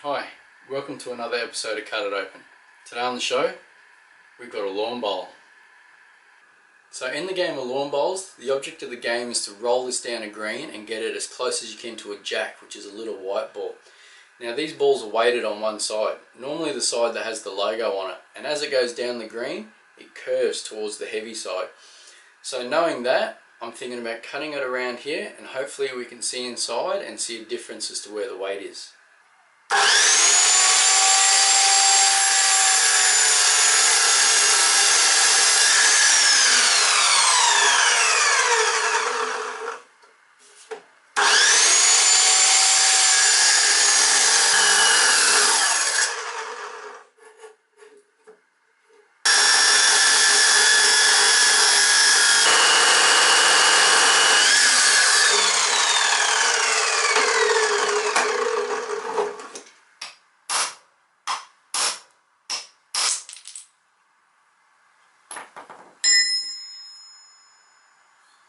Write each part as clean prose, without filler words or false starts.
Hi, welcome to another episode of Cut It Open. Today on the show, we've got a lawn bowl. So in the game of lawn bowls, the object of the game is to roll this down a green and get it as close as you can to a jack, which is a little white ball. Now these balls are weighted on one side, normally the side that has the logo on it, and as it goes down the green, it curves towards the heavy side. So knowing that, I'm thinking about cutting it around here, and hopefully we can see inside and see a difference as to where the weight is.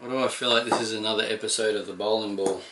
Why do I feel like this is another episode of the bowling ball?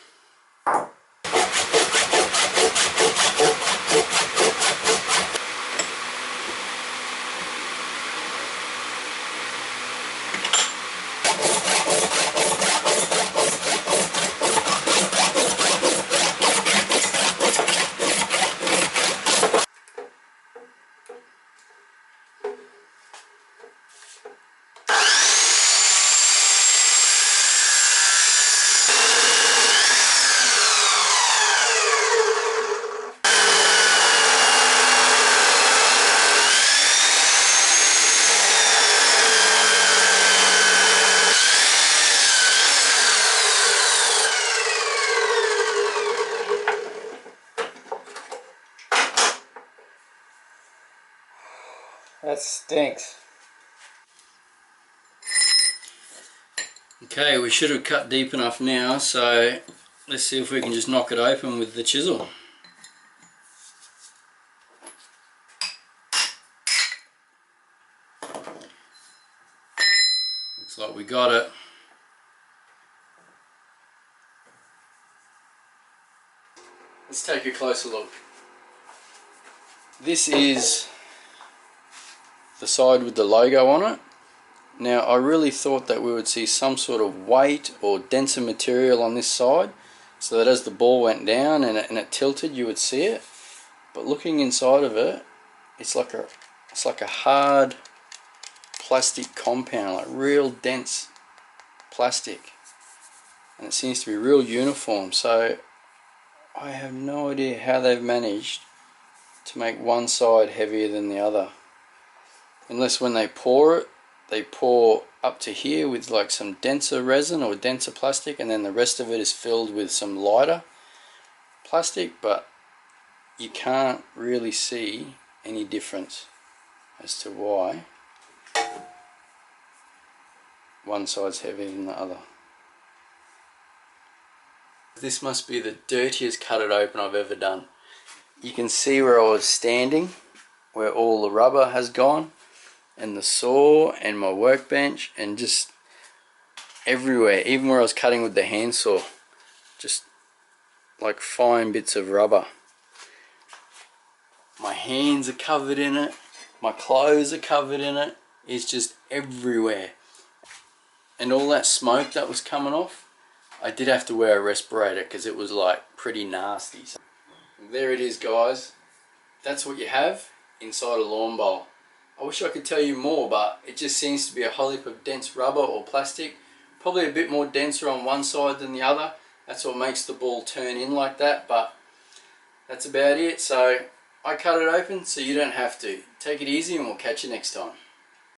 That stinks. Okay, we should have cut deep enough now, so let's see if we can just knock it open with the chisel. Looks like we got it. Let's take a closer look. This is the side with the logo on it. Now I really thought that we would see some sort of weight or denser material on this side, so that as the ball went down and it tilted, you would see it. But looking inside of it, it's like a hard plastic compound, like real dense plastic, and it seems to be real uniform. So I have no idea how they've managed to make one side heavier than the other. Unless when they pour it, they pour up to here with like some denser resin or denser plastic, and then the rest of it is filled with some lighter plastic, but you can't really see any difference as to why one side's heavier than the other. This must be the dirtiest cut it open I've ever done. You can see where I was standing, where all the rubber has gone, and the saw and my workbench, and just everywhere, even where I was cutting with the handsaw, just like fine bits of rubber. My hands are covered in it, my clothes are covered in it, it's just everywhere. And all that smoke that was coming off, I did have to wear a respirator because it was like pretty nasty. So there it is, guys. That's what you have inside a lawn bowl. I wish I could tell you more, but it just seems to be a whole heap of dense rubber or plastic. Probably a bit more denser on one side than the other. That's what makes the ball turn in like that, but that's about it. So I cut it open so you don't have to. Take it easy and we'll catch you next time.